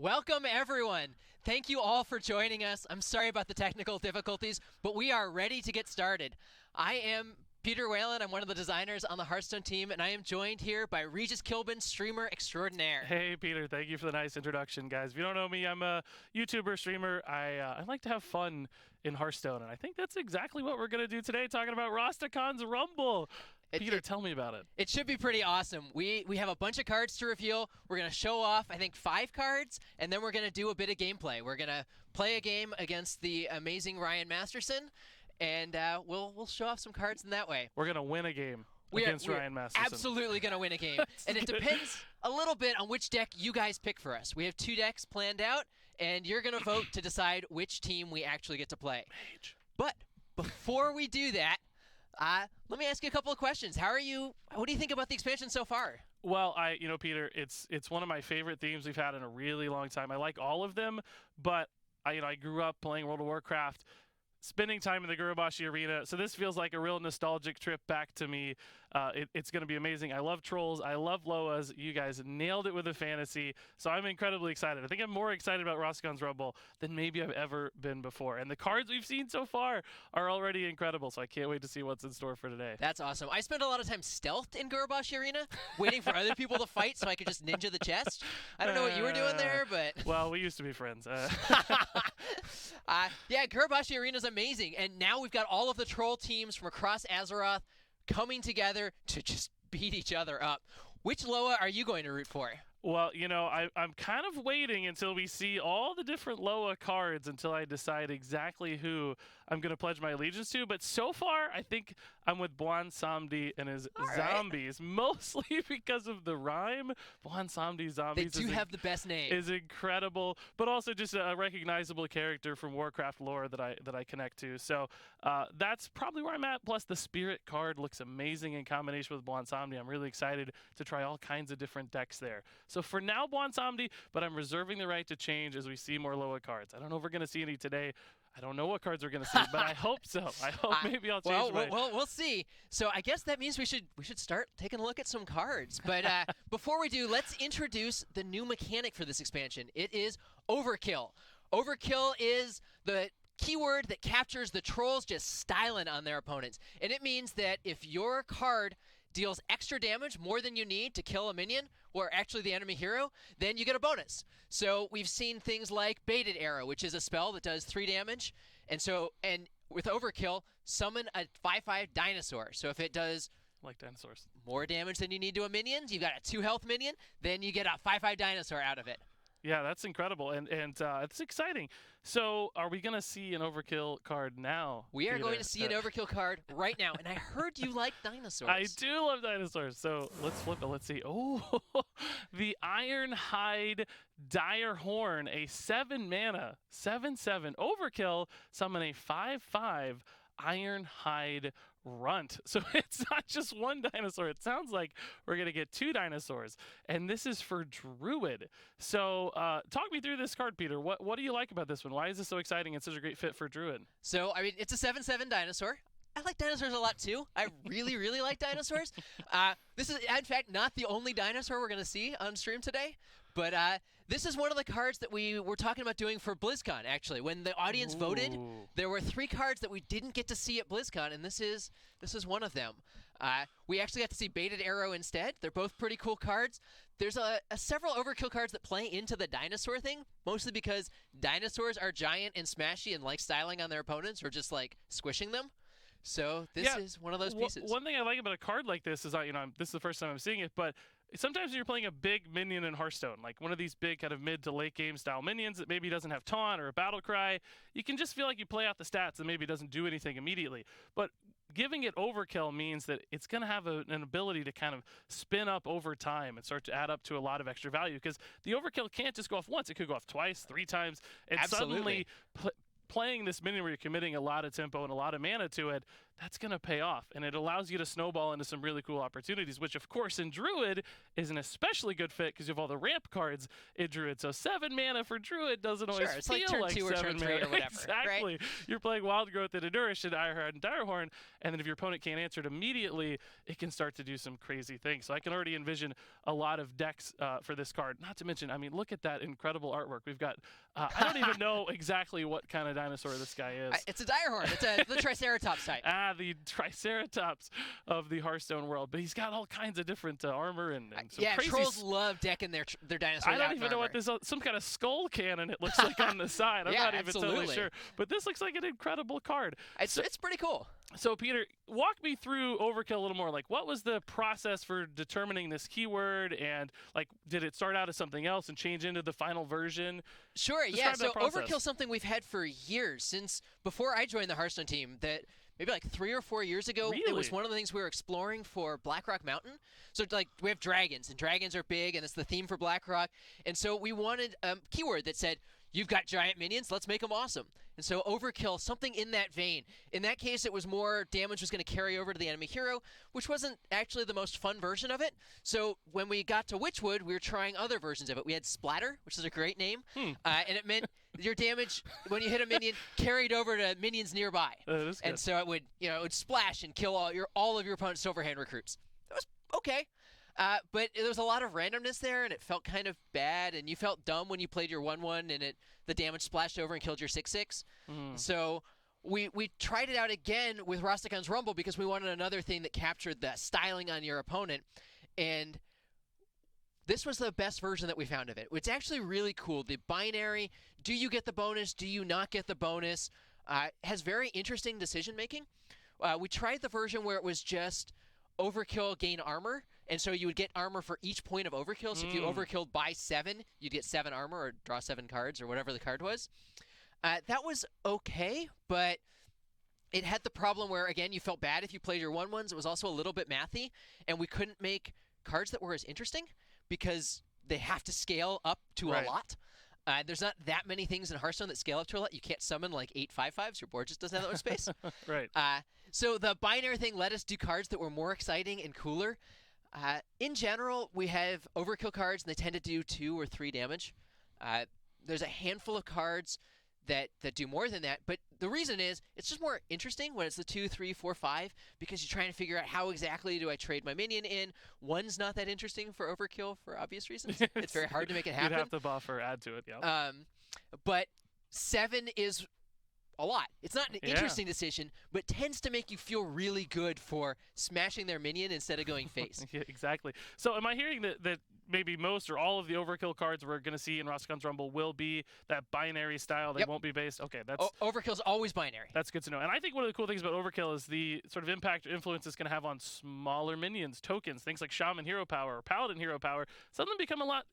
Welcome, everyone. Thank you all for joining us. I'm sorry about the technical difficulties, but we are ready to get started. I am Peter Whalen. I'm one of the designers on the Hearthstone team, and I am joined here by Regiskillbin, streamer extraordinaire. Hey, Peter. Thank you for the nice introduction, guys. If you don't know me, I'm a YouTuber, streamer. I like to have fun in Hearthstone, and I think that's exactly what we're going to do today, talking about Rastakhan's Rumble. Peter, tell me about it. It should be pretty awesome. We have a bunch of cards to reveal. We're going to show off, I think, 5 cards, and then we're going to do a bit of gameplay. We're going to play a game against the amazing Ryan Masterson, and we'll show off some cards in that way. We're going to win a game against Ryan Masterson. Absolutely going to win a game. And it depends a little bit on which deck you guys pick for us. We have 2 decks planned out, and you're going to vote to decide which team we actually get to play. Mage. But before we do that, let me ask you a couple of questions. What do you think about the expansion so far? Well, Peter, it's one of my favorite themes we've had in a really long time. I like all of them, but I grew up playing World of Warcraft, spending time in the Gurubashi Arena, so this feels like a real nostalgic trip back to me. It's going to be amazing. I love trolls. I love Loas. You guys nailed it with the fantasy, so I'm incredibly excited. I think I'm more excited about Rastakhan's Rumble than maybe I've ever been before. And the cards we've seen so far are already incredible, so I can't wait to see what's in store for today. That's awesome. I spent a lot of time stealthed in Gurubashi Arena, waiting for other people to fight so I could just ninja the chest. I don't know what you were doing there, but... Well, we used to be friends. Yeah, Gurubashi Arena is amazing, and now we've got all of the troll teams from across Azeroth coming together to just beat each other up. Which Loa are you going to root for? Well, I'm kind of waiting until we see all the different Loa cards until I decide exactly who I'm going to pledge my allegiance to. But so far, I think I'm with Bwan Samdi and his zombies, mostly because of the rhyme. Bwan Samdi zombies. They do have the best name. Is incredible, but also just a recognizable character from Warcraft lore that I connect to. So that's probably where I'm at. Plus, the Spirit card looks amazing in combination with Bwan Samdi. I'm really excited to try all kinds of different decks there. So for now, Bwan Samdi, but I'm reserving the right to change as we see more Loa cards. I don't know if we're going to see any today. I don't know what cards we're going to see, but I hope so. I hope maybe I'll change Well, we'll see. So I guess that means we should start taking a look at some cards. But before we do, let's introduce the new mechanic for this expansion. It is Overkill. Overkill is the keyword that captures the trolls just styling on their opponents. And it means that if your card deals extra damage, more than you need to kill a minion, or actually the enemy hero, then you get a bonus. So we've seen things like Baited Arrow, which is a spell that does 3 damage. And with Overkill, summon a 5/5 dinosaur. So if it does like dinosaurs more damage than you need to a minion, you've got a 2 health minion, then you get a 5/5 dinosaur out of it. Yeah, that's incredible, and it's exciting. So, are we going to see an Overkill card now? We are going to see an Overkill card right now, and I heard you like dinosaurs. I do love dinosaurs, so let's flip it. Let's see. Oh, the Ironhide Dire Horn, a 7-mana, 7/7 Overkill, summon a 5/5 Ironhide Runt. So it's not just one dinosaur. It sounds like we're going to get 2 dinosaurs. And this is for Druid. So talk me through this card, Peter. What do you like about this one? Why is this so exciting and such a great fit for Druid? So, I mean, it's a 7/7 dinosaur. I like dinosaurs a lot, too. I really, really like dinosaurs. This is, in fact, not the only dinosaur we're going to see on stream today. But this is one of the cards that we were talking about doing for BlizzCon, actually. When the audience voted, there were 3 cards that we didn't get to see at BlizzCon, and this is one of them. We actually got to see Baited Arrow instead. They're both pretty cool cards. There's several Overkill cards that play into the dinosaur thing, mostly because dinosaurs are giant and smashy and like styling on their opponents or just like squishing them. So this is one of those pieces. One thing I like about a card like this is, this is the first time I'm seeing it, but sometimes when you're playing a big minion in Hearthstone, like one of these big kind of mid to late game style minions that maybe doesn't have taunt or a battle cry, you can just feel like you play out the stats and maybe doesn't do anything immediately. But giving it Overkill means that it's going to have an ability to kind of spin up over time and start to add up to a lot of extra value, because the Overkill can't just go off once. It could go off twice, 3 times, and Absolutely. suddenly playing this minion where you're committing a lot of tempo and a lot of mana to it, that's going to pay off. And it allows you to snowball into some really cool opportunities, which, of course, in Druid is an especially good fit because you have all the ramp cards in Druid. So 7 mana for Druid doesn't always it's feel like turn 2 or 7 turn 3 mana. or whatever. Exactly. Right? You're playing Wild Growth and Endurance and Ironheart and Direhorn, and then if your opponent can't answer it immediately, it can start to do some crazy things. So I can already envision a lot of decks for this card. Not to mention, I mean, look at that incredible artwork. We've got, I don't even know exactly what kind of dinosaur this guy is. It's a Direhorn. It's the Triceratops type. The Triceratops of the Hearthstone world. But he's got all kinds of different armor and some yeah, crazy trolls love decking their dinosaurs. I don't even know what this some kind of skull cannon it looks like on the side. I'm yeah, not even absolutely. totally sure. But this looks like an incredible card. It's pretty cool. So, Peter, walk me through Overkill a little more. Like, what was the process for determining this keyword? And, like, did it start out as something else and change into the final version? Sure, Describe yeah. So that process. Overkill's something we've had for years, since before I joined the Hearthstone team, that maybe like 3 or 4 years ago. Really? It was one of the things we were exploring for Blackrock Mountain. So, like, we have dragons, and dragons are big, and it's the theme for Blackrock. And so we wanted a keyword that said, you've got giant minions, let's make them awesome. And so Overkill, something in that vein. In that case, it was more damage was going to carry over to the enemy hero, which wasn't actually the most fun version of it. So when we got to Witchwood, we were trying other versions of it. We had Splatter, which is a great name, and it meant your damage when you hit a minion carried over to minions nearby. That is good. And so it would, it would splash and kill all of your opponent's overhand recruits. That was okay. But there was a lot of randomness there, and it felt kind of bad, and you felt dumb when you played your 1/1 and the damage splashed over and killed your 6/6. So we tried it out again with Rastakhan's Rumble because we wanted another thing that captured the styling on your opponent, and this was the best version that we found of it. It's actually really cool. The binary, do you get the bonus, do you not get the bonus, has very interesting decision-making. We tried the version where it was just Overkill gain armor, and so you would get armor for each point of Overkill. So if you Overkilled by 7, you'd get 7 armor or draw 7 cards or whatever the card was. That was okay, but it had the problem where, again, you felt bad if you played your 1/1s. It was also a little bit mathy, and we couldn't make cards that were as interesting because they have to scale up to a lot. There's not that many things in Hearthstone that scale up to a lot. You can't summon like 8 5/5s. Your board just doesn't have that much space. Right. So the binary thing let us do cards that were more exciting and cooler. In general, we have Overkill cards, and they tend to do 2 or 3 damage. There's a handful of cards that do more than that, but the reason is it's just more interesting when it's the 2, 3, 4, 5, because you're trying to figure out how exactly do I trade my minion in. 1's not that interesting for Overkill for obvious reasons. It's very hard to make it happen. You'd have to buff or add to it, yeah. But 7 is a lot. It's not an interesting decision, but tends to make you feel really good for smashing their minion instead of going face. Yeah, exactly. So am I hearing that maybe most or all of the Overkill cards we're going to see in Rastakhan's Rumble will be that binary style? They won't be based? Okay, that's... Overkill's always binary. That's good to know. And I think one of the cool things about Overkill is the sort of impact or influence it's going to have on smaller minions, tokens, things like Shaman hero power or Paladin hero power. Some of them become a lot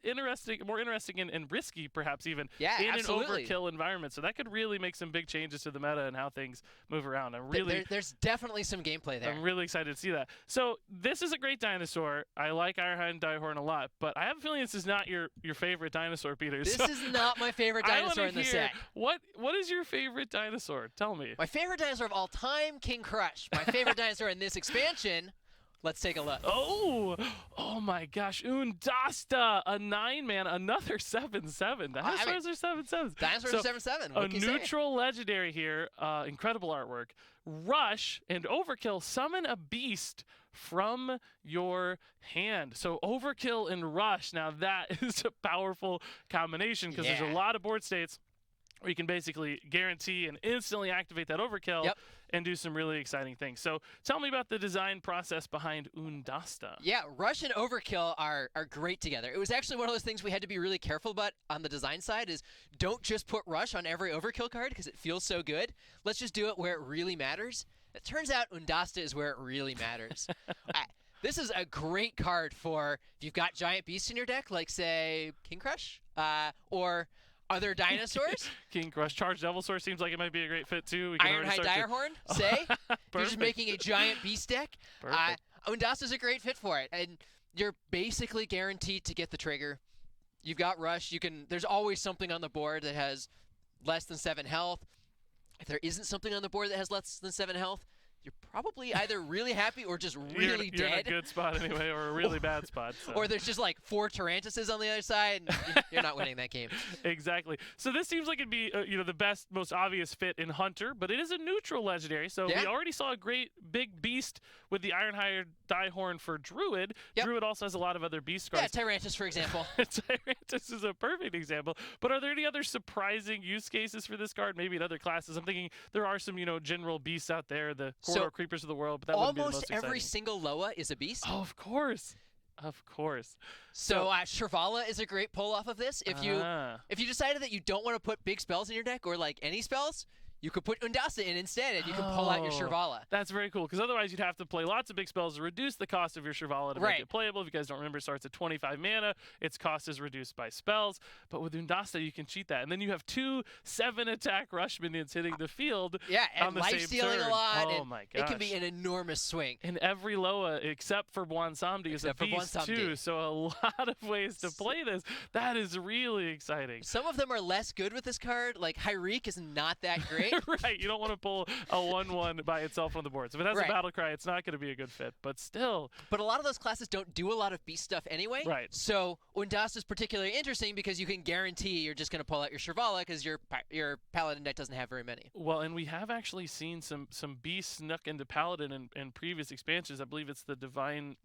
more interesting and risky, perhaps even, in absolutely. an Overkill environment. So that could really make some big changes to the meta and how things move around. I'm really... There's definitely some gameplay there. I'm really excited to see that. So this is a great dinosaur. I like Ironheart and Direhorn a lot, but I have a feeling this is not your favorite dinosaur, Peter. This is not my favorite dinosaur in the set. What is your favorite dinosaur? Tell me. My favorite dinosaur of all time, King Crush. My favorite dinosaur in this expansion, let's take a look. Oh my gosh. Undasta, a 9-man, another 7/7. Dinosaurs are 7/7s. Dinosaurs are 7/7. What can you say? A neutral legendary here. Incredible artwork. Rush and Overkill, summon a beast from your hand. So Overkill and Rush, now that is a powerful combination because there's a lot of board states where you can basically guarantee and instantly activate that Overkill and do some really exciting things. So tell me about the design process behind Undasta. Yeah, Rush and Overkill are great together. It was actually one of those things we had to be really careful about on the design side is don't just put Rush on every Overkill card because it feels so good. Let's just do it where it really matters. It turns out Undasta is where it really matters. This is a great card for if you've got giant beasts in your deck, like, say, King Crush, or other dinosaurs. King Crush. Charged Devilsaur seems like it might be a great fit, too. Ironhide Direhorn, say. You're just making a giant beast deck. Undasta's a great fit for it. And you're basically guaranteed to get the trigger. You've got Rush. There's always something on the board that has less than 7 health. If there isn't something on the board that has less than 7 health, you're probably either really happy or just really you're dead. in a good spot anyway, or a really bad spot. So. Or there's just like 4 Tarantuses on the other side, and you're not winning that game. Exactly. So this seems like it'd be the best, most obvious fit in Hunter, but it is a neutral legendary. So we already saw a great big beast with the Ironhide Diehorn for Druid. Yep. Druid also has a lot of other beast cards. Yeah, Tyrantus, for example. Tyrantus is a perfect example. But are there any other surprising use cases for this card? Maybe in other classes. I'm thinking there are some, general beasts out there, the corridor creepers of the world, but that wouldn't be the most exciting. Almost every single Loa is a beast. Oh, of course. Of course. So Shirvala is a great pull off of this. If you decided that you don't want to put big spells in your deck or like any spells, you could put Undasa in instead, and you can pull out your Shirvala. That's very cool, because otherwise you'd have to play lots of big spells to reduce the cost of your Shirvala to make it playable. If you guys don't remember, it starts at 25 mana. Its cost is reduced by spells. But with Undasa, you can cheat that. And then you have 2 7-attack rush minions hitting the field and on the life same stealing turn. a lot. Oh, my gosh. It can be an enormous swing. And every Loa, except for Bwansamdi, is a beast, too. So a lot of ways to play this. That is really exciting. Some of them are less good with this card. Like, Hyreek is not that great. Right. You don't want to pull a 1/1 by itself on the board. So if it has a battle cry, it's not going to be a good fit. But still. But a lot of those classes don't do a lot of beast stuff anyway. Right. So Undasa is particularly interesting because you can guarantee you're just going to pull out your Shirvala because your Paladin deck doesn't have very many. Well, and we have actually seen some beasts snuck into Paladin in previous expansions. I believe it's the Divine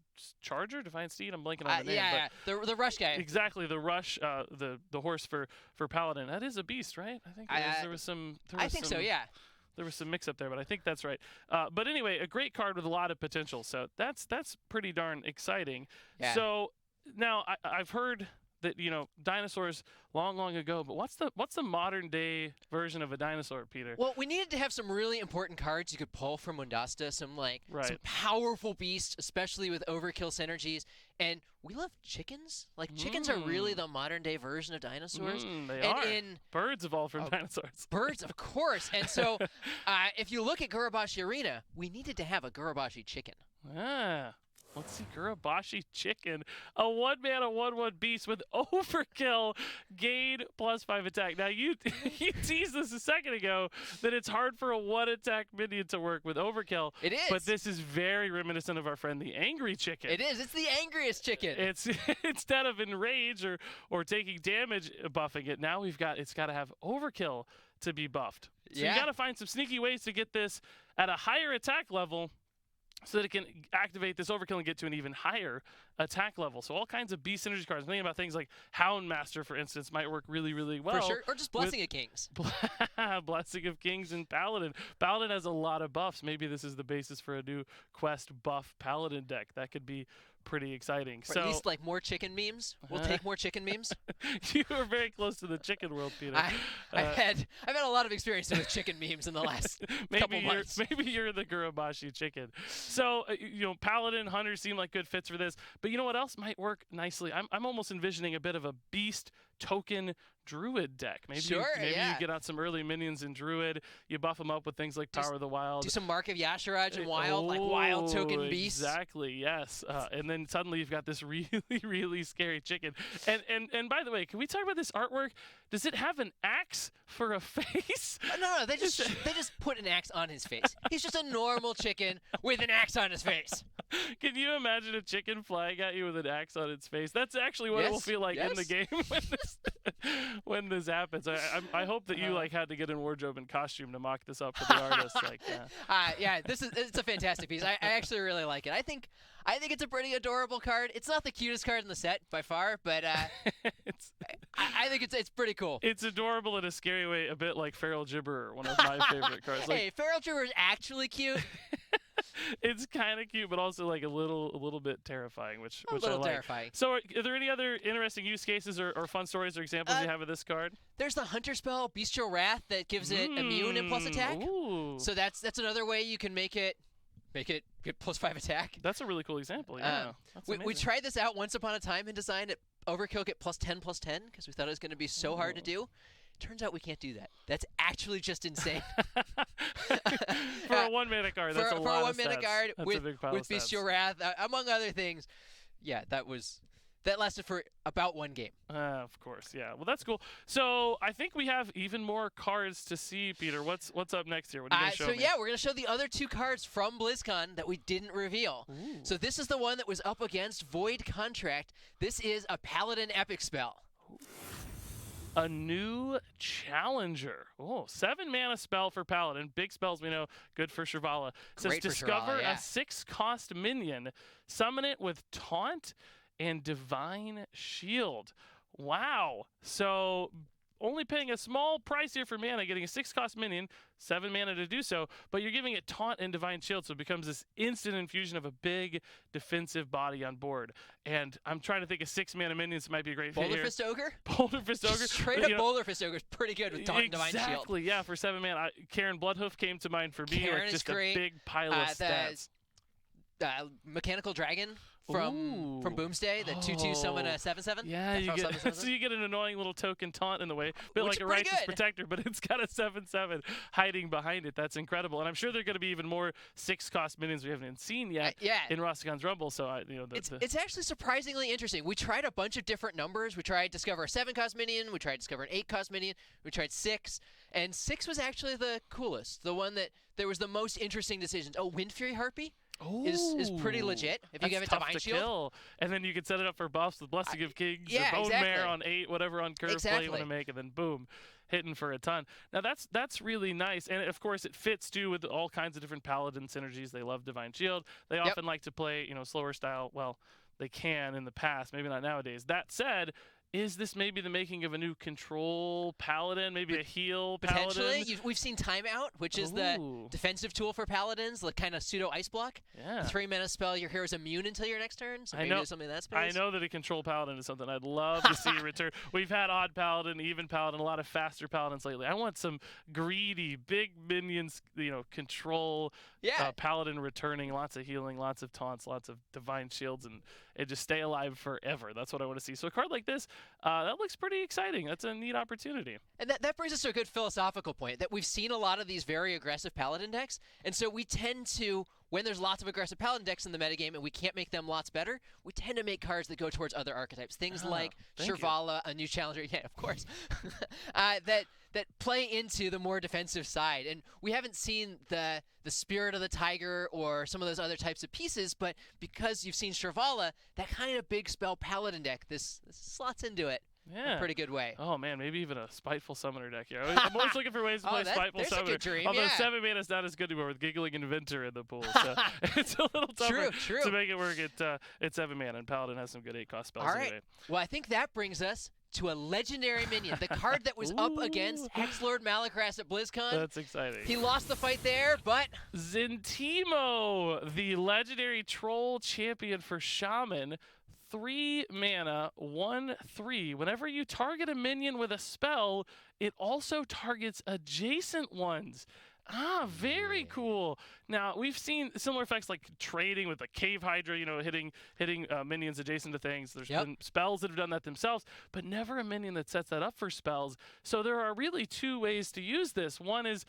Charger, Divine Steed. I'm blanking on the name. The Rush guy. Exactly, the Rush, the horse for Paladin. That is a beast, right? I think there was some. I think so. Yeah. There was some mix-up there, but I think that's right. But anyway, a great card with a lot of potential. So that's pretty darn exciting. Yeah. So now I've heard that dinosaurs long ago, but what's the modern day version of a dinosaur, Peter? Well, we needed to have some really important cards you could pull from Undasta, some powerful beasts, especially with Overkill synergies. And we love chickens. Like, chickens are really the modern day version of dinosaurs. They are. Birds evolved from dinosaurs. Birds, of course. And so if you look at Gurubashi Arena, we needed to have a Gurubashi chicken. Let's see, Gurubashi Chicken, a 1-mana 1/1 beast with Overkill, gain +5 attack. Now you teased this a second ago that it's hard for a 1-attack minion to work with Overkill. It is. But this is very reminiscent of our friend the Angry Chicken. It is. It's the angriest chicken. It's instead of enrage or taking damage buffing it, now it's got to have Overkill to be buffed. So you got to find some sneaky ways to get this at a higher attack level, so that it can activate this Overkill and get to an even higher attack level. So all kinds of beast synergy cards. I'm thinking about things like Houndmaster, for instance, might work really, really well. For sure. Or just Blessing of Kings. Blessing of Kings and Paladin. Paladin has a lot of buffs. Maybe this is the basis for a new quest buff Paladin deck. That could be pretty exciting. Or at least like more chicken memes. We'll take more chicken memes. You were very close to the chicken world, Peter. I've had a lot of experience with chicken memes in the last couple months. Maybe you're the Gurubashi chicken. So Paladin, Hunter seem like good fits for this. But you know what else might work nicely? I'm almost envisioning a bit of a beast token Druid deck. Maybe you get out some early minions in Druid. You buff them up with things like Power of the Wild. Do some Mark of Yasharaj and Wild, like wild token beasts. Exactly, yes. And then suddenly you've got this really, really scary chicken. And by the way, can we talk about this artwork? Does it have an axe for a face? No, they just put an axe on his face. He's just a normal chicken with an axe on his face. Can you imagine a chicken flying at you with an axe on its face? That's actually what it will feel like in the game when this happens. I hope that you had to get in wardrobe and costume to mock this up for the artist. It's a fantastic piece. I actually really like it. I think it's a pretty adorable card. It's not the cutest card in the set by far, but I think it's pretty cool. It's adorable in a scary way, a bit like Feral Gibberer, one of my favorite cards. Hey, Feral Gibberer is actually cute. It's kind of cute, but also like a little bit terrifying, which I like. Terrifying. So, are there any other interesting use cases or fun stories or examples you have of this card? There's the Hunter spell, Bestial Wrath, that gives it immune and plus attack. Ooh. So that's another way you can make it get +5 attack. That's a really cool example. Yeah, we tried this out once upon a time in design at Overkill, get +10/+10 because we thought it was going to be so hard to do. Turns out we can't do that. That's actually just insane. For a 1-mana card, that's a lot of stats. For a 1-mana card with Bestial Wrath, among other things. Yeah, that was that lasted for about 1 game. Of course, yeah. Well, that's cool. So I think we have even more cards to see, Peter. What's up next here? What are you going to show me? So yeah, we're going to show the other 2 cards from BlizzCon that we didn't reveal. Ooh. So this is the one that was up against Void Contract. This is a Paladin epic spell. A new challenger. Oh, 7 mana spell for Paladin. Big spells we know, good for Shirvala. Says Great for discover Shirvala, yeah. a 6-cost minion, summon it with taunt and divine shield. Wow. So only paying a small price here for mana, getting a 6-cost minion, 7 mana to do so, but you're giving it taunt and divine shield, so it becomes this instant infusion of a big defensive body on board. And I'm trying to think of 6 mana minions might be a great fit Boulder here. Fist Ogre? Boulder Fist Ogre. Straight up Boulder Fist Ogre is pretty good with taunt and divine shield. Exactly, yeah, for 7 mana. Karen Bloodhoof came to mind for me. Karen Like is just great. a big pile of stats. Mechanical Dragon from Boomsday, the 2/2 summon a 7/7. Yeah, you get, so you get an annoying little token taunt in the way, a bit like a Righteous Protector, but it's got a 7/7 hiding behind it. That's incredible, and I'm sure there are going to be even more 6-cost minions we haven't even seen yet in Rastakhan's Rumble. So it's actually surprisingly interesting. We tried a bunch of different numbers. We tried Discover a 7-cost minion. We tried Discover an 8-cost minion. We tried 6, and 6 was actually the coolest. The one that there was the most interesting decisions. Oh, Wind Fury Harpy. Is pretty legit if you give it Divine Shield. Kill. And then you can set it up for buffs with Blessing of Kings, or Bone Mare on 8, whatever on curve play you want to make, and then boom, hitting for a ton. Now that's really nice, and of course it fits too with all kinds of different Paladin synergies. They love Divine Shield. They often like to play slower style. Well, they can in the past, maybe not nowadays. That said, is this maybe the making of a new control Paladin, maybe a heal Paladin? Potentially. We've seen Timeout, which is the defensive tool for Paladins, the kind of pseudo ice block. Yeah. 3-mana spell, your hero's immune until your next turn, so maybe there's something in that space. I know that a control Paladin is something I'd love to see return. We've had odd Paladin, even Paladin, a lot of faster Paladins lately. I want some greedy, big minions, control Paladin returning, lots of healing, lots of taunts, lots of divine shields, and just stay alive forever. That's what I want to see. So a card like this, that looks pretty exciting. That's a neat opportunity. And that brings us to a good philosophical point, that we've seen a lot of these very aggressive Paladin decks, and so we tend to, when there's lots of aggressive Paladin decks in the metagame and we can't make them lots better, we tend to make cards that go towards other archetypes. Things like Shirvala, a new challenger, yeah, of course, that play into the more defensive side. And we haven't seen the Spirit of the Tiger or some of those other types of pieces, but because you've seen Shirvala, that kind of big spell Paladin deck, this slots into it. Yeah. In a pretty good way. Oh, man, maybe even a Spiteful Summoner deck here. I'm always looking for ways to play Spiteful Summoner. A good dream, although 7 mana is not as good anymore with Giggling Inventor in the pool. So it's a little tougher to make it work at 7 mana, and Paladin has some good 8-cost spells anyway. Well, I think that brings us to a legendary minion, the card that was up against Hexlord Malakras at BlizzCon. That's exciting. He lost the fight there, but Zentimo, the legendary troll champion for Shaman. 3 mana, 1/3. Whenever you target a minion with a spell, it also targets adjacent ones. Very cool. Now, we've seen similar effects like trading with the Cave Hydra, hitting minions adjacent to things. There's been spells that have done that themselves, but never a minion that sets that up for spells. So there are really 2 ways to use this. One is,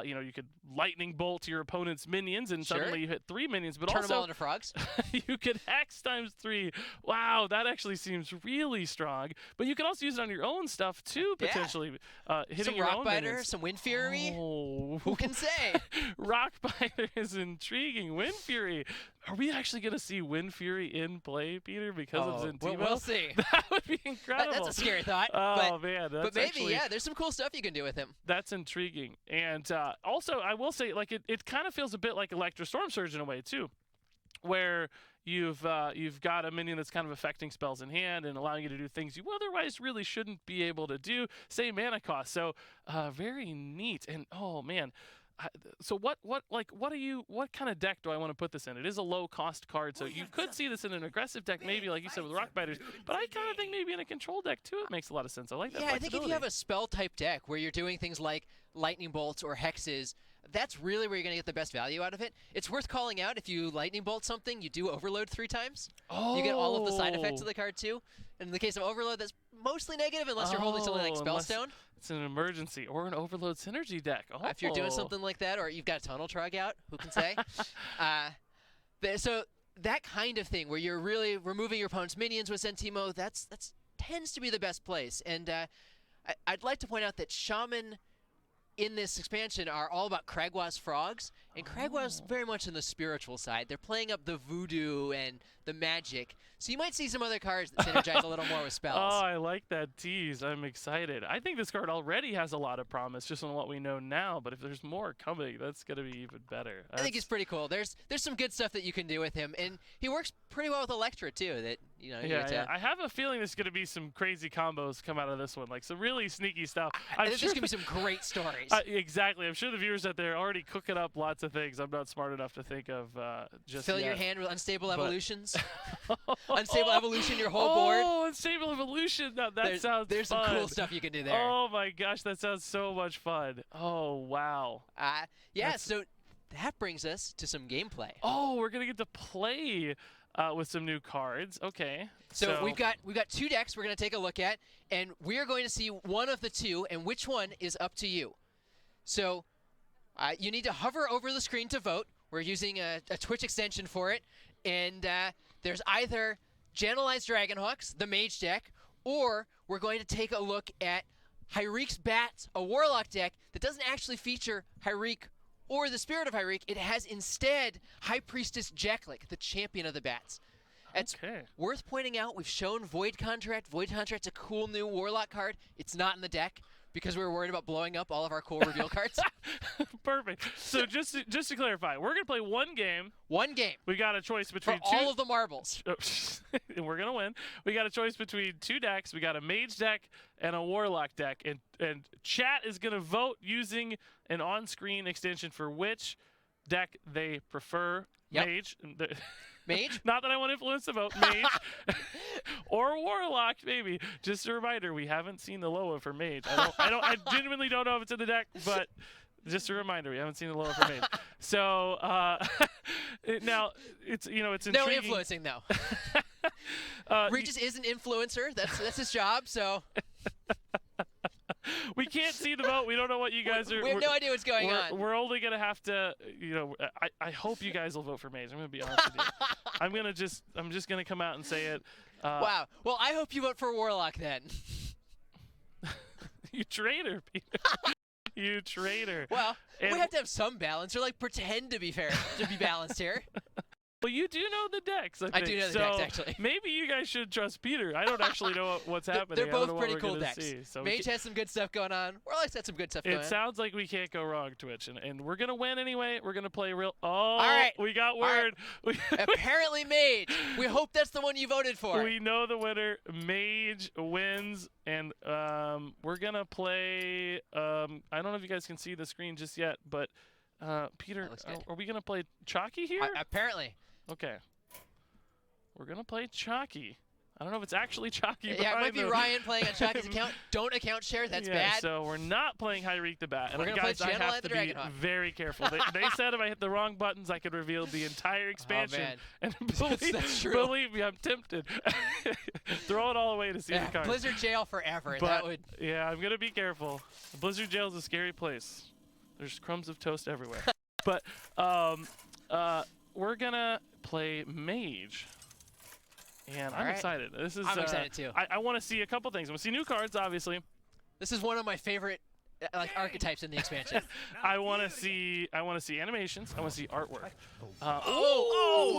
you could lightning bolt your opponent's minions, and suddenly you hit 3 minions, but turn also them all into frogs. You could hex times 3. Wow, that actually seems really strong. But you can also use it on your own stuff too, potentially. Hitting some your Rock own Biter, minions. some Wind Fury. Oh. Who can say? Rock Biter is intriguing. Wind Fury. Are we actually going to see Wind Fury in play, Peter, because of Zentimo? We'll see. That would be incredible. That's a scary thought. Man. But maybe, there's some cool stuff you can do with him. That's intriguing. And also, I will say, it kind of feels a bit like Electro Storm Surge in a way, too, where you've got a minion that's kind of affecting spells in hand and allowing you to do things you otherwise really shouldn't be able to do. Same mana cost. So very neat. And oh man. So what kind of deck do I want to put this in? It is a low cost card, so you could see this in an aggressive deck, maybe like you said with Rock Biters, but I kind of think maybe in a control deck too it makes a lot of sense. I like that I think if you have a spell type deck where you're doing things like lightning bolts or hexes, that's really where you're going to get the best value out of it. It's worth calling out, if you lightning bolt something, you do overload 3 times. You get all of the side effects of the card too. And in the case of overload, that's mostly negative unless you're holding something like Spellstone. It's an emergency or an overload synergy deck. If you're doing something like that, or you've got Tunnel Trog out, who can say? So that kind of thing where you're really removing your opponent's minions with Sentimo, that's tends to be the best place. And I'd like to point out that Shaman in this expansion are all about Kragwa's frogs, and Kragwa's very much in the spiritual side. They're playing up the voodoo and the magic, so you might see some other cards that synergize a little more with spells. Oh, I like that tease. I'm excited. I think this card already has a lot of promise just on what we know now, but if there's more coming, that's going to be even better. I think he's pretty cool. There's some good stuff that you can do with him, and he works pretty well with Electra too. That you know. Yeah. I have a feeling there's going to be some crazy combos come out of this one, like some really sneaky stuff. I think there's going to be some great stories. Exactly. I'm sure the viewers out there are already cooking up lots of things. I'm not smart enough to think of just Fill yet. your hand with Unstable Evolutions. Unstable Evolution, your whole board. Oh, Unstable Evolution. Now, that sounds There's fun. some cool stuff you can do there. Oh my gosh, that sounds so much fun. Oh, wow. So that brings us to some gameplay. Oh, we're going to get to play with some new cards. Okay. So we've got 2 decks we're going to take a look at, and we're going to see one of the 2, and which one is up to you. So you need to hover over the screen to vote. We're using a Twitch extension for it, and there's either Janelized Dragonhawks, the Mage deck, or we're going to take a look at Hyrik's Bats, a Warlock deck that doesn't actually feature Hyrik or the Spirit of Hyrik. It has instead High Priestess Jeklik, the champion of the Bats. It's worth pointing out, we've shown Void Contract. Void Contract's a cool new Warlock card. It's not in the deck because we were worried about blowing up all of our cool reveal cards. Perfect. So just to clarify, we're going to play one game. One game. We got a choice between for all of the marbles. And we're going to win. We got a choice between 2 decks. We got a Mage deck and a Warlock deck. And chat is going to vote using an on-screen extension for which deck they prefer. Yep. Mage. Mage? Not that I want to influence the vote. Mage. Or Warlock, maybe. Just a reminder, we haven't seen the Loa for Mage. I genuinely don't know if it's in the deck, but just a reminder, we haven't seen the Loa for Mage. So now it's intriguing. No influencing though. Regis is an influencer. That's his job. So. We can't see the vote. We don't know what you guys are. We have no idea what's going on. We're only gonna have to, I hope you guys will vote for Mage. I'm gonna be honest with you. I'm just gonna come out and say it. Wow. Well, I hope you vote for Warlock then. You traitor, Peter. You traitor. Well, we have to have some balance, or like pretend to be fair, to be balanced here. Well, you do know the decks, I think. I do know the decks, actually. Maybe you guys should trust Peter. I don't actually know what's happening. They're both pretty cool decks. So Mage has some good stuff going on. Warlock's had some good stuff going on. It sounds like we can't go wrong, Twitch. And we're going to win anyway. We're going to play real... Oh, all right. We got word. Right. Apparently Mage. We hope that's the one you voted for. We know the winner. Mage wins. And we're going to play... I don't know if you guys can see the screen just yet, but Peter, are we going to play Chalky here? Apparently. Okay. We're going to play Chalky. I don't know if it's actually Chalky. Yeah, it might be Ryan playing on Chalky's account. Don't account share. That's bad. So we're not playing Hyrik the Bat. And we're going to play I have to be Dragonhawk. very careful. They said if I hit the wrong buttons, I could reveal the entire expansion. Oh, man. And that's true. Believe me, I'm tempted. Throw it all away to see the cards. Blizzard jail forever. But, that would... Yeah, I'm going to be careful. Blizzard jail is a scary place. There's crumbs of toast everywhere. But we're going to play Mage. And I'm excited. I'm excited too. I want to see a couple things. I want to see new cards, obviously. This is one of my favorite archetypes in the expansion. I want to see animations. I want to see artwork.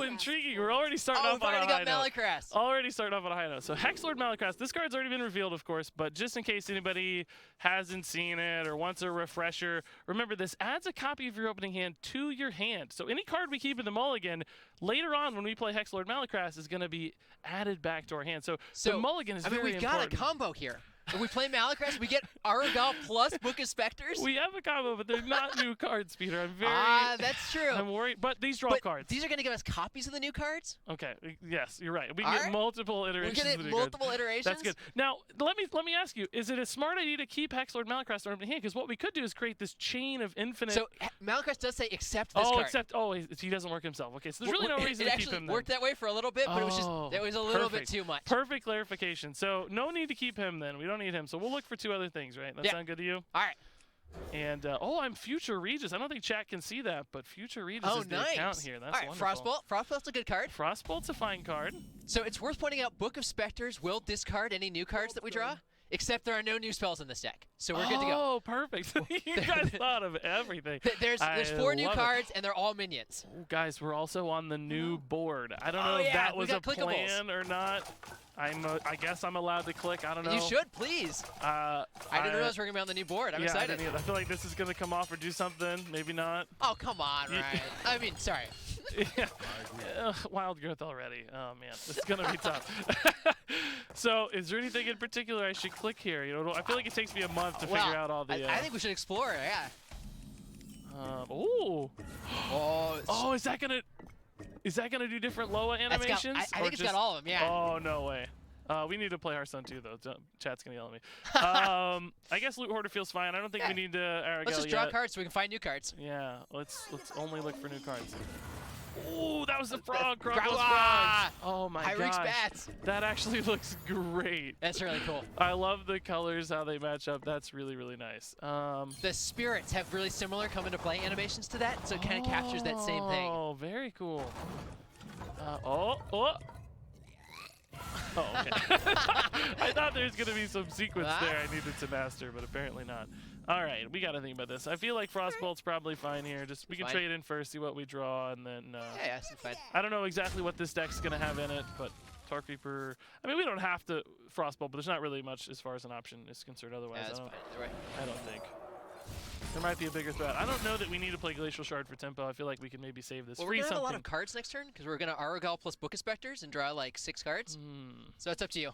Intriguing. We're already starting off on a high note. Already starting off on a high note. So Hexlord Malacrast. This card's already been revealed, of course, but just in case anybody hasn't seen it or wants a refresher, remember this adds a copy of your opening hand to your hand. So any card we keep in the mulligan, later on when we play Hexlord Malacrast, is going to be added back to our hand. So the mulligan is very important. We've got a combo here. If we play Malacrast, we get Aragal plus Book of Specters. We have a combo, but they're not new cards, Peter. I'm very... that's true. I'm worried, but these draw cards. These are going to give us copies of the new cards? Okay, yes, you're right. We can get multiple iterations of the new cards. Iterations? That's good. Now, let me ask you, is it a smart idea to keep Hexlord Malacrast in our opening hand? Because what we could do is create this chain of infinite... So Malacrast does say except this card. He doesn't work himself. Okay, so there's really no reason to keep him then. It worked that way for a little bit, but it was a little bit too much. Perfect clarification. So no need to keep him then. We don't need him. So we'll look for 2 other things, right? That sound good to you? All right. And oh, I'm Future Regis. I don't think chat can see that, but Future Regis is the account here. That's all right, wonderful. Frostbolt. Frostbolt's a good card. Frostbolt's a fine card. So it's worth pointing out, Book of Spectators will discard any new cards that we draw, except there are no new spells in this deck. So we're good to go. Oh, perfect. You guys thought of everything. There's 4 new cards, and they're all minions. Oh, guys, we're also on the new board. I don't know if that was a plan or not. I guess I'm allowed to click. I don't know. You should, please. I didn't realize we were going to be on the new board. I'm excited. I feel like this is going to come off or do something. Maybe not. Oh, come on, Ryan. I mean, sorry. Yeah. Wild growth already. Oh, man. This is going to be tough. So is there anything in particular I should click here? You know, I feel like it takes me a month to figure out all the... I think we should explore, yeah. Oh, is that going to... Is that going to do different Loa animations? I think it's got all of them, yeah. Oh, no way. We need to play Hearthstone too, though. Chat's going to yell at me. I guess Loot Hoarder feels fine. I don't think we need to Aragel Let's just draw cards so we can find new cards. Yeah, let's only look for new cards. Ooh, that was the frog. Oh, my gosh. Bats. That actually looks great. That's really cool. I love the colors, how they match up. That's really, really nice. The spirits have really similar come into play animations to that, so it kind of captures that same thing. Oh, very cool. Oh, okay. I thought there was going to be some sequence there I needed to master, but apparently not. All right, we got to think about this. I feel like Frostbolt's probably fine here. We can trade in first, see what we draw, and then... yeah, it's fine. I don't know exactly what this deck's going to have in it, but Torque Reaper... I mean, we don't have to Frostbolt, but there's not really much as far as an option is concerned otherwise. Yeah, that's fine. Either way. I don't think. There might be a bigger threat. I don't know that we need to play Glacial Shard for tempo. I feel like we can maybe save this. Well, we're going to have a lot of cards next turn, because we're going to Aragel plus Book of Spectators and draw like 6 cards. So it's up to you.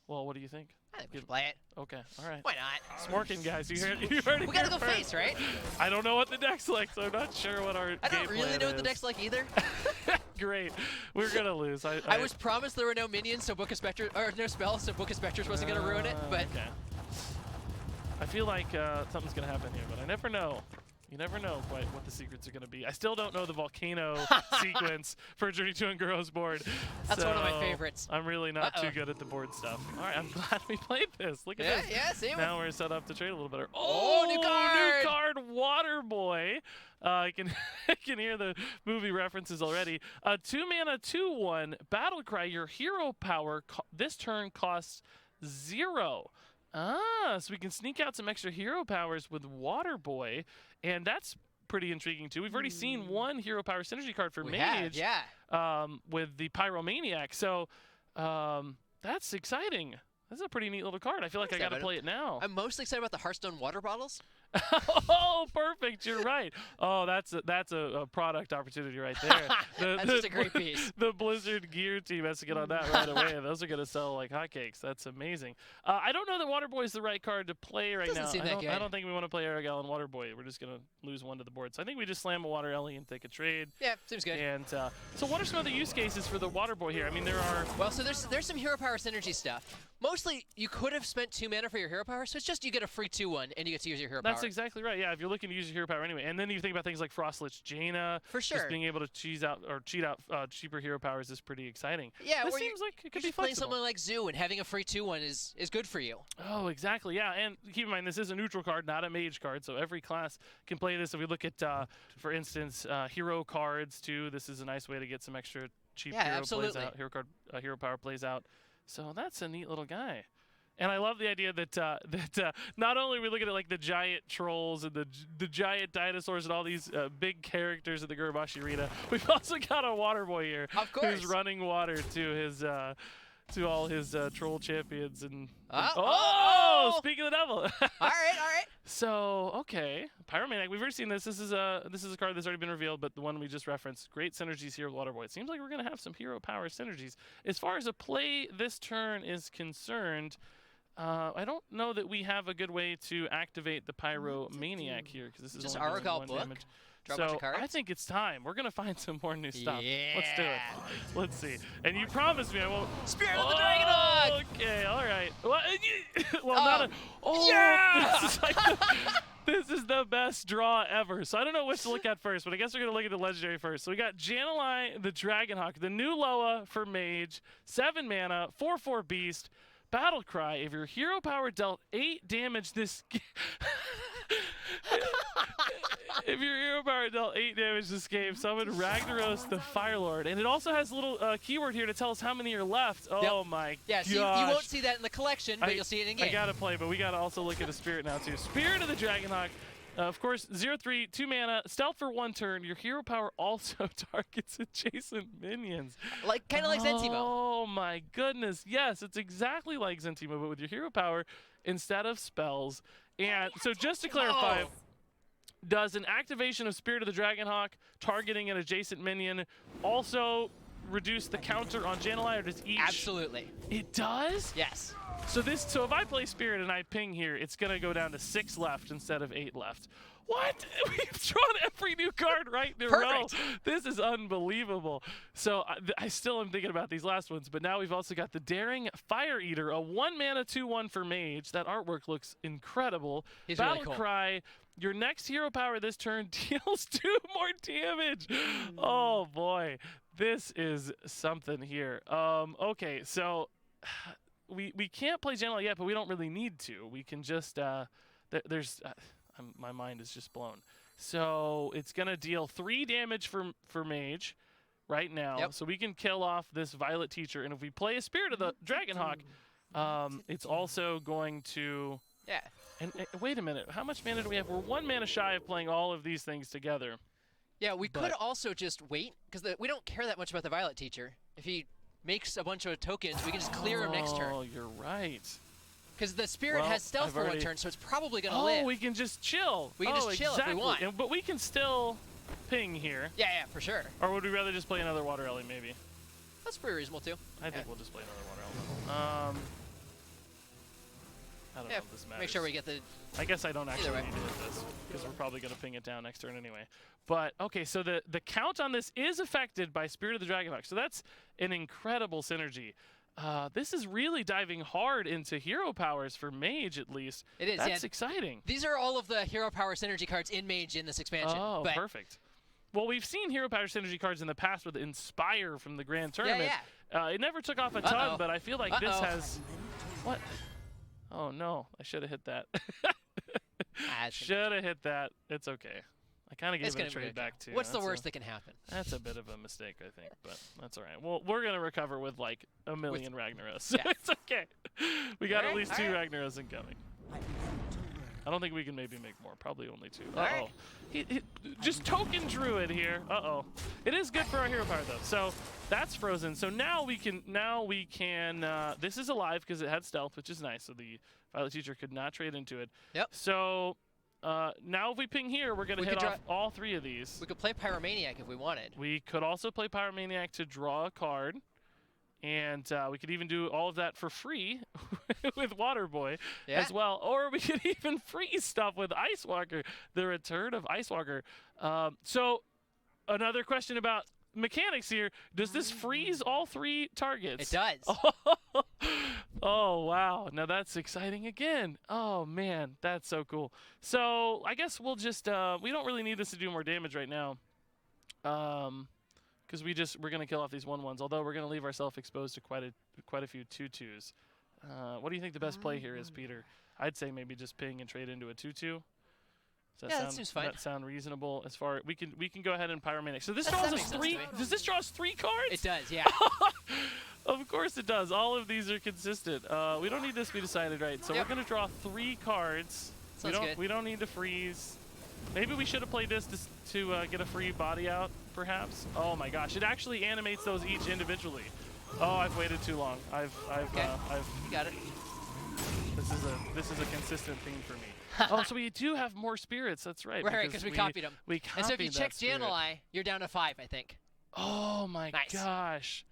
Well, what do you think? I think we should play it. Okay, all right. Why not? Smorkin, guys. You heard it. We got to go face, right? I don't know what the deck's like, so I'm not sure what our I don't really know what the deck's like either. Great. We're going to lose. I was promised there were no minions, so Book of Spectators, or no spells, so Book of Spectators wasn't going to ruin it, but... Okay. I feel like something's going to happen here, but I never know. You never know quite what the secrets are going to be. I still don't know the volcano sequence for Journey to Unguro's board. That's one of my favorites. I'm really not too good at the board stuff. All right, I'm glad we played this. Look at this. Yeah, see? Now we're set up to trade a little better. Oh, new card! New card, Waterboy. I can hear the movie references already. 2-mana, 2/1, Battlecry. Your hero power this turn costs 0. So we can sneak out some extra hero powers with Waterboy, and that's pretty intriguing too. We've already seen one hero power synergy card for Mage, with the Pyromaniac. So that's exciting. That's a pretty neat little card. I feel like I got to play it now. I'm mostly excited about the Hearthstone water bottles. Oh, perfect! You're right. Oh, that's a product opportunity right there. That's just a great piece. The Blizzard gear team has to get on that right away. Those are going to sell like hotcakes. That's amazing. I don't know that Waterboy is the right card to play right now. I don't think we want to play Aragel and Waterboy. We're just going to lose one to the board. So I think we just slam a Water Ellie and take a trade. Yeah, seems good. And so what are some of the use cases for the Waterboy here? I mean, there are... Well, so there's some hero power synergy stuff. Mostly, you could have spent 2 mana for your hero power, so it's just you get a free 2/1 and you get to use your hero power. That's exactly right. Yeah, if you're looking to use your hero power anyway, and then you think about things like Frostlich Jaina. For sure. Just being able to cheat out cheaper hero powers is pretty exciting. Yeah, this seems like it could be playing flexible. something like Zoo and having a free 2/1 is good for you. Oh, exactly. Yeah, and keep in mind this is a neutral card, not a mage card, so every class can play this. If we look at, for instance, hero cards too, this is a nice way to get some extra cheap hero plays out. Hero power plays out. So that's a neat little guy. And I love the idea that not only are we looking at like the giant trolls and the giant dinosaurs and all these big characters in the Gurubashi Arena, we've also got a Waterboy here, who's running water to his to all his troll champions and. Speaking of the devil. all right. So okay, Pyromaniac. We've already seen this. This is a card that's already been revealed, but the one we just referenced. Great synergies here with Waterboy. It seems like we're gonna have some hero power synergies. As far as a play this turn is concerned. I don't know that we have a good way to activate the Pyromaniac here because this is just only doing 1 book. damage. Draw a bunch of cards. I think it's time. We're gonna find some more new stuff. Yeah. Let's do it. Let's see. And you promised me I won't. Spirit of the Dragon Hawk. Okay. All right. Well, not a. Oh. Yeah. This is the best draw ever. So I don't know which to look at first, but I guess we're going to look at the legendary first. So we got Jan'alai the Dragonhawk, the new Loa for Mage, 7 mana, 4/4 beast. Battlecry, if your hero power dealt 8 damage this If your hero power dealt 8 damage this game, summon Ragnaros the Firelord. And it also has a little keyword here to tell us how many are left. Oh my gosh. So you won't see that in the collection, but you'll see it in game. I gotta play, but we gotta also look at a spirit now too. Spirit of the Dragonhawk. Of course, 0/3, 2 mana, stealth for 1 turn. Your hero power also targets adjacent minions. Kind of like Zentimo. Oh my goodness. Yes, it's exactly like Zentimo, but with your hero power instead of spells. And so just to clarify, does an activation of Spirit of the Dragonhawk targeting an adjacent minion also reduce the counter on Jan'alai, or does each? Absolutely. It does? Yes. So if I play Spirit and I ping here, it's gonna go down to 6 left instead of 8 left. What? We've drawn every new card right in a row. This is unbelievable. So I still am thinking about these last ones, but now we've also got the Daring Fire Eater, a 1 mana 2/1 for Mage. That artwork looks incredible. He's Battle really cool. Cry. Your next hero power this turn deals 2 more damage. Oh boy, this is something here. Okay, so we can't play Jan'alai yet, but we don't really need to. We can just my mind is just blown. So it's gonna deal 3 damage for Mage right now. Yep. So we can kill off this Violet Teacher, and if we play a Spirit of the Dragonhawk, it's also going to. Yeah. And wait a minute, how much mana do we have? We're 1 mana shy of playing all of these things together. Yeah, we could also just wait, because we don't care that much about the Violet Teacher. If he makes a bunch of tokens, we can just clear him next turn. Oh, you're right. Because the Spirit has stealth for 1 turn, so it's probably going to Oh, live. we can just chill. We can just chill if we want. But we can still ping here. Yeah, for sure. Or would we rather just play another Water Ellie, maybe? That's pretty reasonable, too. I think we'll just play another Water Ellie. I don't know if this matters. Make sure we get the... I guess I don't actually need to hit this, because we're probably going to ping it down next turn anyway. But, okay, so the count on this is affected by Spirit of the Dragonhawk. So that's an incredible synergy. This is really diving hard into hero powers for Mage, at least. It is, That's exciting. These are all of the hero power synergy cards in Mage in this expansion. Oh, perfect. Well, we've seen hero power synergy cards in the past with Inspire from the Grand Tournament. It never took off a ton, but I feel like this has... What? Oh, no. I should have hit that. Should have hit that. It's okay. I kind of gave it a trade back, too. What's the worst that can happen? That's a bit of a mistake, I think, but that's all right. Well, we're going to recover with, like, a million Ragnaros. Yeah. It's okay. We got at least 2 Ragnaros incoming. I don't think we can maybe make more. Probably only 2. Uh-oh. Just token Druid here. Uh-oh. It is good for our hero power, though. So that's frozen. So now we can, this is alive because it had stealth, which is nice. So the Violet Teacher could not trade into it. Yep. So now if we ping here, we're going to hit off all 3 of these. We could play Pyromaniac if we wanted. We could also play Pyromaniac to draw a card. And we could even do all of that for free with Waterboy as well. Or we could even freeze stuff with Ice Walker, the return of Ice Walker. So another question about mechanics here. Does this freeze all 3 targets? It does. Oh, wow. Now that's exciting again. Oh, man. That's so cool. So I guess we'll just, we don't really need this to do more damage right now. Because we're going to kill off these 1/1s, although we're going to leave ourselves exposed to quite a few 2/2s. What do you think the best play here is, Peter? I'd say maybe just ping and trade into a 2/2. That seems fine. Does that sound reasonable? As far we can go ahead and Pyromaniac. So this draws us 3. Does this draw us 3 cards? It does, yeah. Of course it does. All of these are consistent. We don't need this to be decided, right? So we're going to draw 3 cards. We don't need to freeze. Maybe we should have played this to get a free body out, perhaps. Oh my gosh! It actually animates those each individually. Oh, I've waited too long. You got it. This is a consistent theme for me. Oh, so we do have more spirits. That's right. Right, because we copied them. And so if you check Jan'alai, you're down to 5, I think. Oh my gosh,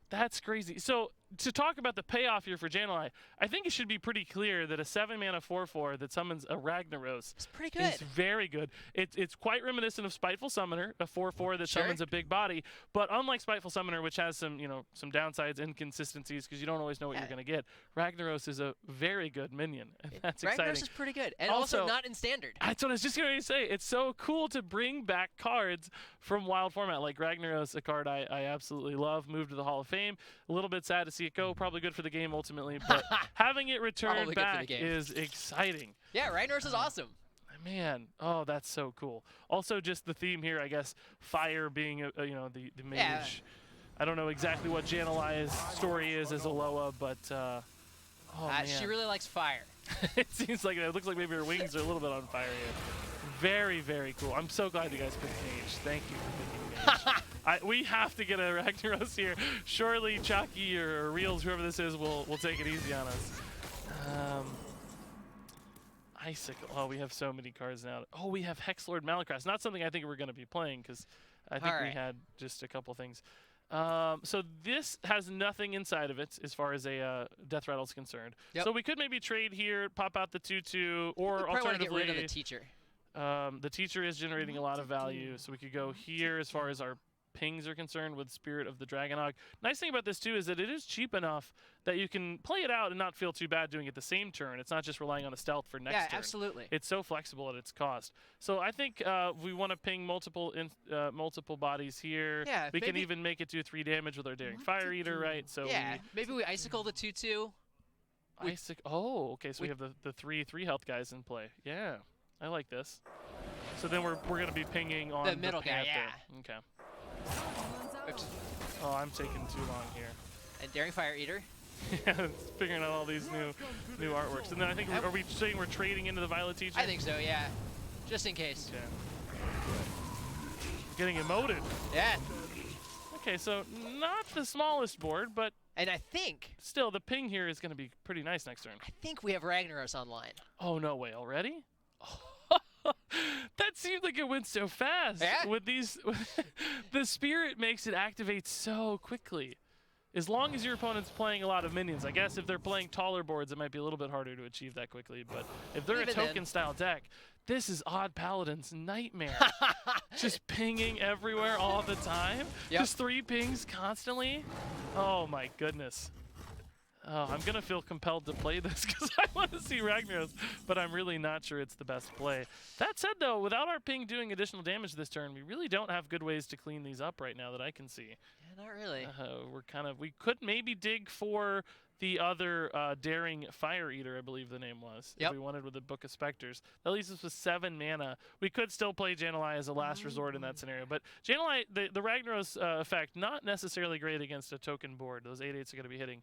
that's crazy. So to talk about the payoff here for Jan'alai, I think it should be pretty clear that a 7-mana 4/4 that summons a Ragnaros is pretty good. Is very good. It's quite reminiscent of Spiteful Summoner, a 4/4 that summons a big body. But unlike Spiteful Summoner, which has some downsides, inconsistencies, because you don't always know what you're going to get, Ragnaros is a very good minion, and that's exciting. Ragnaros is pretty good, and also not in Standard. That's what I was just going to say. It's so cool to bring back cards from Wild format, like Ragnaros, a card I absolutely love. Moved to the Hall of Fame. A little bit sad to see it go. Probably good for the game ultimately, but having it return back is exciting. Yeah, Ragnaros is awesome. Man, oh, that's so cool. Also, just the theme here, I guess, fire being, you know, the mage. Yeah. I don't know exactly what Janeli's story is as a Loa, but, oh, man. She really likes fire. It seems like it looks like maybe her wings are a little bit on fire here. Very, very cool. I'm so glad you guys picked Mage. Thank you for picking Mage. We have to get a Ragnaros here. Surely Chucky or Reels, whoever this is, will take it easy on us. Icicle. Oh, we have so many cards now. Oh, we have Hexlord Malacross. Not something I think we're going to be playing because I think we had just a couple things. So this has nothing inside of it as far as a Death Rattle is concerned. Yep. So we could maybe trade here, pop out the 2/2, or Probably want to alternatively, get rid of the teacher. the teacher is generating a lot of value, so we could go here as far as our pings are concerned with Spirit of the Dragonhawk. Nice thing about this too is that it is cheap enough that you can play it out and not feel too bad doing it the same turn. It's not just relying on a stealth for next turn. Yeah, absolutely. It's so flexible at its cost. So I think we want to ping multiple bodies here. Yeah, we can even make it do 3 damage with our Daring Fire Eater, right? So yeah, maybe we Icicle the 2/2. Oh, okay. So we have the 3 health guys in play. Yeah, I like this. So then we're gonna be pinging on the middle guy. Yeah. Okay. Oops. Oh, I'm taking too long here. And Daring Fire Eater. Yeah, figuring out all these new artworks. And then I think, are we saying we're trading into the Violet Teacher? I think so, yeah. Just in case. Okay. Getting emoted. Yeah. Okay, so not the smallest board, but And I think still the ping here is going to be pretty nice next turn. I think we have Ragnaros online. Oh, no way, already? That seemed like it went so fast. Yeah. With these, the Spirit makes it activate so quickly. As long as your opponent's playing a lot of minions. I guess if they're playing taller boards, it might be a little bit harder to achieve that quickly. But if they're Even a token-style deck, this is Odd Paladin's nightmare. Just pinging everywhere all the time. Yep. Just 3 pings constantly. Oh my goodness. Oh, I'm going to feel compelled to play this because I want to see Ragnaros, but I'm really not sure it's the best play. That said, though, without our ping doing additional damage this turn, we really don't have good ways to clean these up right now that I can see. Yeah, not really. We could maybe dig for the other Daring Fire Eater, I believe the name was, Yep. if we wanted with the Book of Spectators. That leaves us with 7 mana. We could still play Janeli as a last resort in that scenario, but Janeli, the Ragnaros effect, not necessarily great against a token board. Those 8/8s are going to be hitting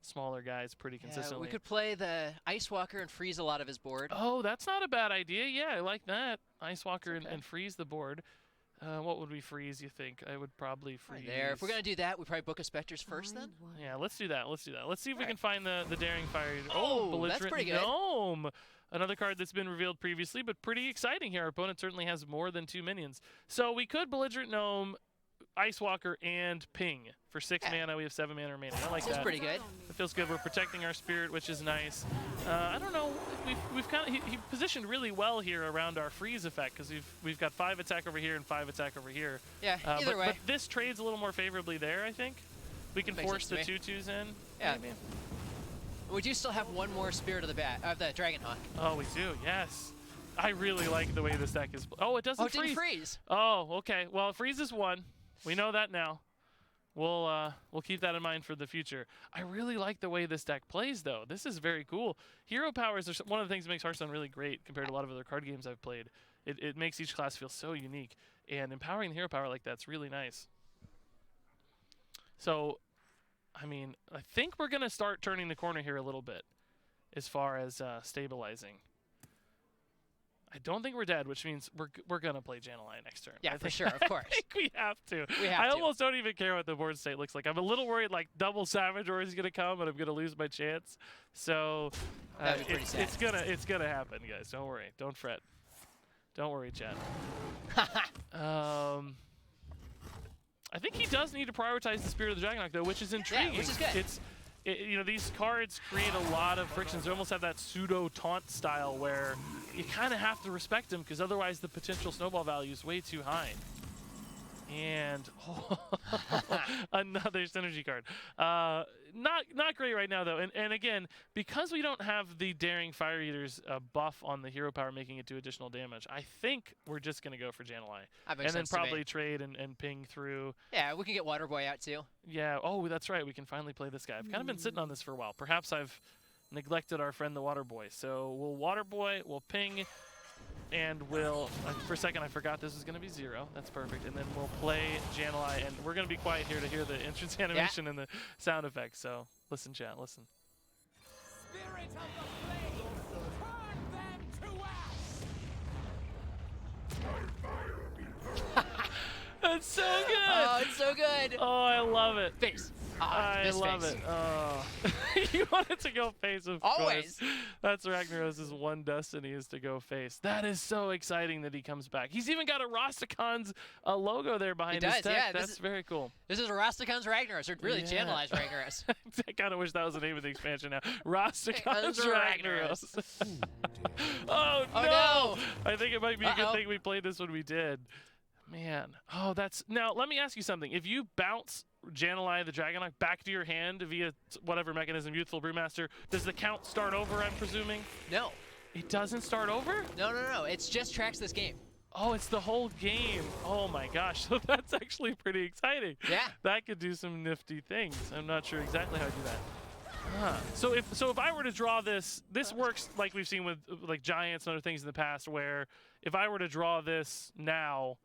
smaller guys pretty consistently. We could play the Ice Walker and freeze a lot of his board. Oh, that's not a bad idea. Yeah, I like that. Ice Walker Okay. and freeze the board. What would we freeze, you think? I would probably freeze. Right there. If we're going to do that, we probably Book of Spectators first then? Yeah, let's do that. Let's do that. Let's see if we can find the Daring Fire. Oh, that's Belligerent pretty good. Gnome. Another card that's been revealed previously, but pretty exciting here. Our opponent certainly has more than 2 minions. So we could Belligerent Gnome, Ice Walker, and Ping. For 6 mana, we have 7 mana remaining. I like that. That's pretty good. It feels good. We're protecting our Spirit, which is nice. I don't know. We've kind of he positioned really well here around our freeze effect because we've got 5 attack over here and 5 attack over here. Yeah, either way. But this trades a little more favorably there, I think. We can Makes force the sense to 2/2s in. Yeah. Maybe. We do still have one more Spirit of the Dragonhawk. Oh, we do. Yes. I really like the way this deck is. Oh, it doesn't Oh, it didn't freeze. Oh, okay. Well, it freezes 1. We know that now. We'll keep that in mind for the future. I really like the way this deck plays, though. This is very cool. Hero powers are one of the things that makes Hearthstone really great compared to a lot of other card games I've played. It makes each class feel so unique, and empowering the hero power like that's really nice. So, I mean, I think we're going to start turning the corner here a little bit as far as stabilizing. I don't think we're dead, which means we're gonna play Janeli next turn. Yeah, for sure, of course. I think we have to. We have I to. almost don't even care what the board state looks like. I'm a little worried like double Savage Roar is gonna come and I'm gonna lose my chance. So That'd be pretty sad. it's gonna happen, guys. Don't worry. Don't fret. Don't worry, Chad. I think he does need to prioritize the Spirit of the Dragonhawk though, which is intriguing. Yeah, which is good. You know, these cards create a lot of frictions. They almost have that pseudo taunt style where you kind of have to respect them because otherwise the potential snowball value is way too high. And another synergy card. Not great right now though. And again, because we don't have the Daring Fire Eater's buff on the hero power making it do additional damage, I think we're just gonna go for Janeli. And then probably trade and ping through. Yeah, we can get Water Boy out too. Yeah, oh that's right, we can finally play this guy. I've kind of been sitting on this for a while. Perhaps I've neglected our friend the Water Boy. So we'll Water Boy, we'll ping. and we'll, for a second I forgot this was going to be 0. That's perfect. And then we'll play Jan'alai, and we're going to be quiet here to hear the entrance animation and the sound effects. So listen, chat, listen. Spirit of the flame, turn them to ash. That's so good. Oh, it's so good. Oh, I love it. Face. I love face. it. Oh. You wanted to go face, of Always. course. That's Ragnaros' one destiny, is to go face. That is so exciting that he comes back. He's even got a Rastakhan's logo there behind his tech. Yeah, That's very cool. This is Rastakhan's Ragnaros, or really Jan'alai's Ragnaros. I kind of wish that was the name of the expansion now. Rastakhan's Ragnaros. Ragnaros. Oh, no! I think it might be a good thing we played this when we did. Man. Oh, that's... Now, let me ask you something. If you bounce Jan'alai the Dragonite back to your hand via whatever mechanism, Youthful Brewmaster, does the count start over, I'm presuming? No. It doesn't start over? No. It's just tracks this game. Oh, it's the whole game. Oh my gosh. So that's actually pretty exciting. Yeah. That could do some nifty things. I'm not sure exactly how to do that. So if I were to draw this works like we've seen with like Giants and other things in the past, where if I were to draw this now,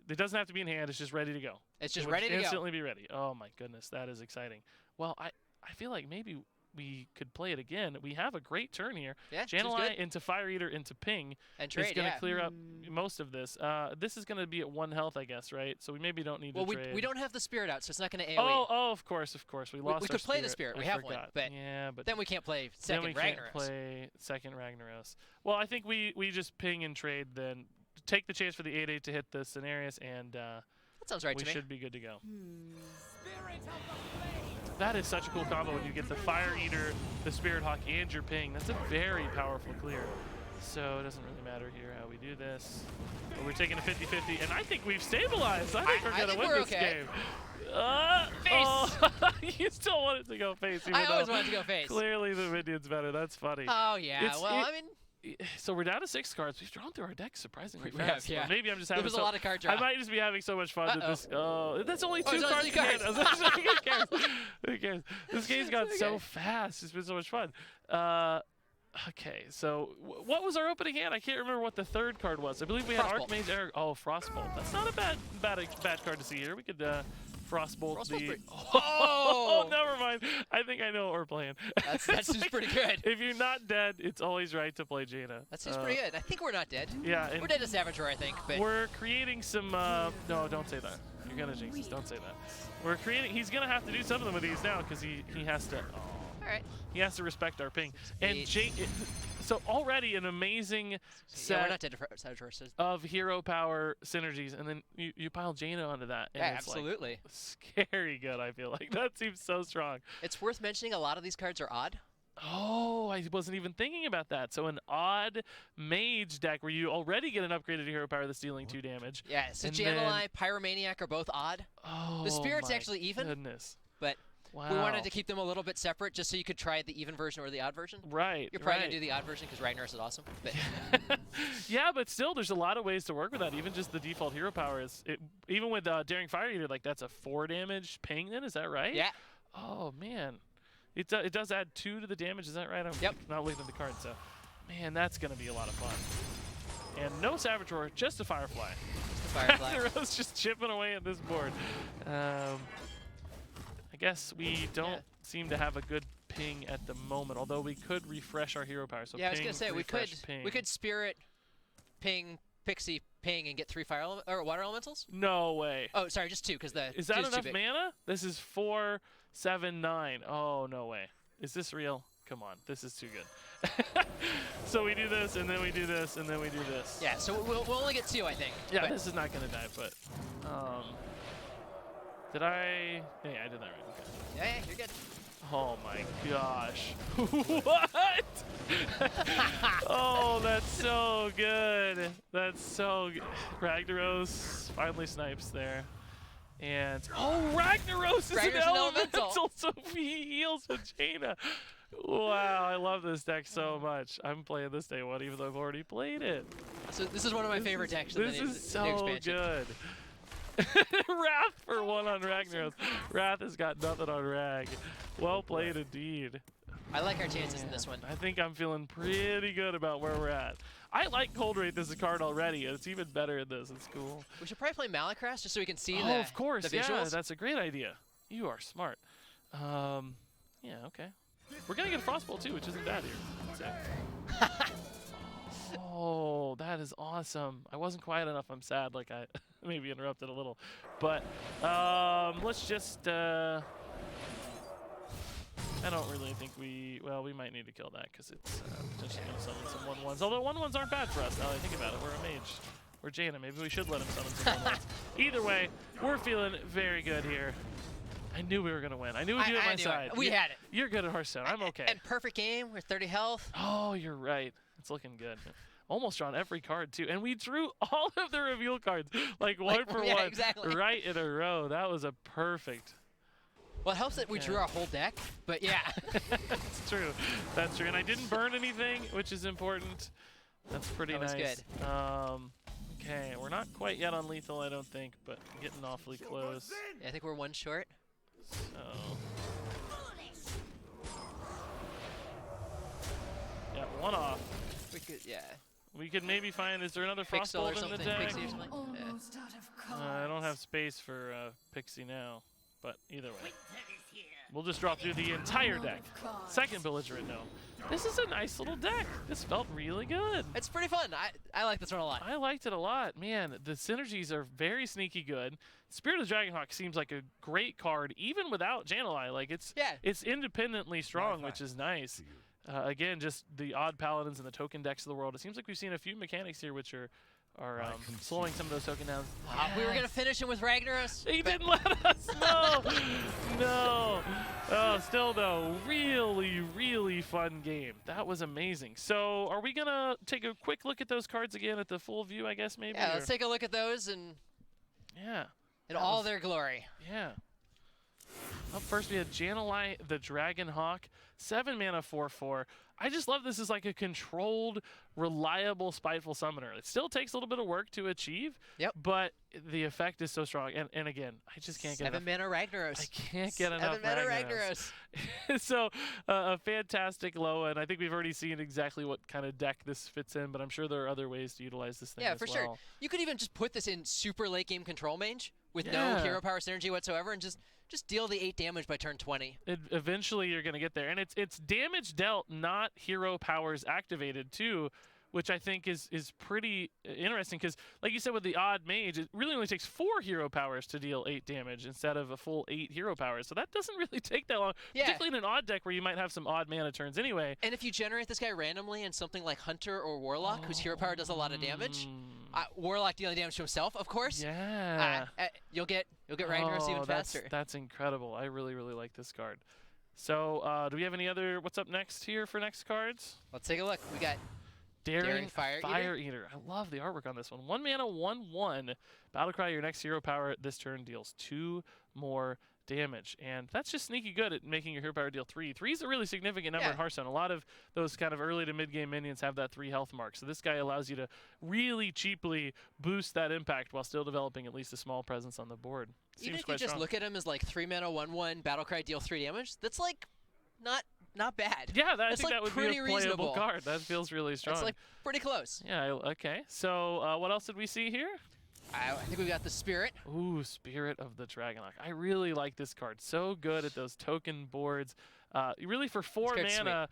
it doesn't have to be in hand, it's just ready to go. It's just ready to go. Instantly be ready. Oh my goodness, that is exciting. Well, I feel like maybe we could play it again. We have a great turn here. Yeah, Jan'alai into Fire Eater into Ping. And trade, it's going to clear up most of this. This is going to be at 1 health, I guess, right? So we maybe don't need to trade. Well, we don't have the Spirit out, so it's not going to AoE. Oh, of course. We lost we our could play the Spirit. Spirit. We have one, but then we can't play second Ragnaros. Can't play second Ragnaros. Well, I think we just Ping and trade then. Take the chance for the 8/8 to hit the Cenarius, and that sounds right to me. We should be good to go. Spirit of the flame. That is such a cool combo when you get the Fire Eater, the Spirit Hawk, and your Ping. That's a very powerful clear. So it doesn't really matter here how we do this. But we're taking a 50-50, and I think we've stabilized. I think we're going to win this game. Face! Oh, you still wanted to go face. I always wanted to go face. Clearly the minion's better. That's funny. Oh, yeah. I mean... So we're down to 6 cards. We've drawn through our deck surprisingly we fast. have, yeah. Maybe I'm just having a lot of card draw. I might just be having so much fun that this. Oh, that's only 2 cards. Who cares? Who cares? This game's gone so fast. It's been so much fun. Okay, so what was our opening hand? I can't remember what the 3rd card was. I believe we had Archmage Eric. Oh, Frostbolt. That's not a bad card to see here. We could Frostbolt the... Oh, never mind. I think I know what we're playing. That seems pretty good. If you're not dead, it's always right to play Jaina. That seems pretty good. I think we're not dead. Yeah. We're dead to Savageor, I think. But we're creating some... no, don't say that. You're going to jinx us. Don't say that. We're creating... He's going to have to do something with these now because he has to... All right. He has to respect our Ping. And so already an amazing set we're not dead to Savageor, of hero power synergies, and then you pile Jaina onto that. And yeah, it's absolutely. Like scary good, I feel like. That seems so strong. It's worth mentioning a lot of these cards are odd. Oh, I wasn't even thinking about that. So an odd Mage deck where you already get an upgraded hero power that's dealing 2 damage. Yeah, so Jan'alai, Pyromaniac are both odd. Oh, the Spirit's actually even. Goodness. But... Wow. We wanted to keep them a little bit separate just so you could try the even version or the odd version. Right. You're probably going to do the odd version because Ragnaros is awesome. But yeah, but still, there's a lot of ways to work with that. Even just the default hero power is... even with Daring Fire Eater, like that's a 4 damage Ping then, is that right? Yeah. Oh, man. It does add 2 to the damage, is that right? I'm not looking at the card, so... Man, that's going to be a lot of fun. And no Savageor, just a Firefly. Just a Firefly. Ragnaros just chipping away at this board. I guess we don't seem to have a good Ping at the moment, although we could refresh our hero power. So yeah, I was gonna say we could Spirit, Ping, Pixie, Ping, and get 3 water elementals. No way. Oh, sorry, just 2 because the is that enough mana? This is 4, 7, 9. Oh no way. Is this real? Come on, this is too good. So we do this, and then we do this, and then we do this. Yeah, so we'll only get 2, I think. Yeah, this is not gonna die, but did I? Yeah, I did that right. Okay. Yeah, you're good. Oh my gosh. What? Oh, that's so good. That's so good. Ragnaros finally snipes there. And Ragnaros is an elemental, so he heals with Jaina. Wow, I love this deck so much. I'm playing this day 1 even though I've already played it. So this is one of my favorite decks. This is so good. Wrath for 1 on Ragnaros. Wrath has got nothing on Rag. Well played indeed. I like our chances in this one. I think I'm feeling pretty good about where we're at. I like Cold Wraith as a card already, and it's even better in this. It's cool. We should probably play Malacrass just so we can see Oh, the, of course. the visuals. Yeah, that's a great idea. You are smart. Yeah, okay. We're going to get a Frostbolt too, which isn't bad here. Oh, that is awesome. I wasn't quiet enough. I'm sad. Like I maybe interrupted a little. But let's just... I don't really think we might need to kill that because it's potentially going to summon some 1/1s. Although 1/1s aren't bad for us now that I think about it. We're a mage. We're Jaina. Maybe we should let him summon some 1/1s. Either way, we're feeling very good here. I knew we were going to win. I knew we'd be at my side. We had it. You're good at Hearthstone. I'm okay. And perfect game. We're 30 health. Oh, you're right. It's looking good. Almost drawn every card, too. And we drew all of the reveal cards, like one for one, exactly. right in a row. That was a perfect... Well, it helps that we drew our whole deck, but yeah. That's true. That's true. And I didn't burn anything, which is important. That's pretty nice. That was good. Okay, we're not quite yet on lethal, I don't think, but getting awfully close. Yeah, I think we're one short. So... yeah, one off. We could, yeah. We could maybe find, is there another Pixel or Frostbolt in the something. deck? Pixie or something. Almost out of cards. I don't have space for Pixie now, but either way. We'll just drop through the entire deck. Second belligerent gnome. This is a nice little deck. This felt really good. It's pretty fun. I like this one a lot. I liked it a lot. Man, the synergies are very sneaky good. Spirit of the Dragonhawk seems like a great card, even without Jan'alai. Like it's independently strong, which is nice. Again, just the odd paladins and the token decks of the world. It seems like we've seen a few mechanics here which are slowing some of those token downs. We were going to finish him with Ragnaros. He didn't let us. No. No. Oh, still, though, really, really fun game. That was amazing. So are we going to take a quick look at those cards again at the full view, I guess, maybe? Yeah, let's take a look at those and in all their glory. Yeah. Up first, we had Jan'alai the Dragonhawk, 7 mana, 4/4. I just love this as like a controlled, reliable, spiteful summoner. It still takes a little bit of work to achieve, but the effect is so strong. And again, I just can't get enough. 7 mana Ragnaros. I can't get enough 7 mana Ragnaros. So a fantastic Loa, and I think we've already seen exactly what kind of deck this fits in, but I'm sure there are other ways to utilize this thing as for well. sure. You could even just put this in super late game control mage with no hero power synergy whatsoever and just deal the 8 damage by turn 20. Eventually you're going to get there. And it's damage dealt, not hero powers activated too, which I think is pretty interesting because, like you said with the odd mage, it really only takes 4 hero powers to deal 8 damage instead of a full 8 hero powers. So that doesn't really take that long, particularly in an odd deck where you might have some odd mana turns anyway. And if you generate this guy randomly in something like Hunter or Warlock, whose hero power does a lot of damage, Warlock dealing damage to himself, of course. Yeah. You'll get Ragnaros even faster. That's incredible. I really, really like this card. So do we have any other, what's up next here for next cards? Let's take a look. We got Daring Fire Eater. I love the artwork on this one. 1 mana, 1/1. Battlecry, your next hero power this turn deals 2 more damage. And that's just sneaky good at making your hero power deal 3. 3 is a really significant number in Hearthstone. A lot of those kind of early to mid-game minions have that 3 health mark. So this guy allows you to really cheaply boost that impact while still developing at least a small presence on the board. Even if you just look at him as like 3 mana, 1/1, Battlecry, deal 3 damage, that's like not bad. Yeah, I think like that would be a playable reasonable card. That feels really strong. It's like pretty close. Yeah, okay. So what else did we see here? I think we got the Spirit. Ooh, Spirit of the Dragonhawk. I really like this card. So good at those token boards. Really for 4 mana,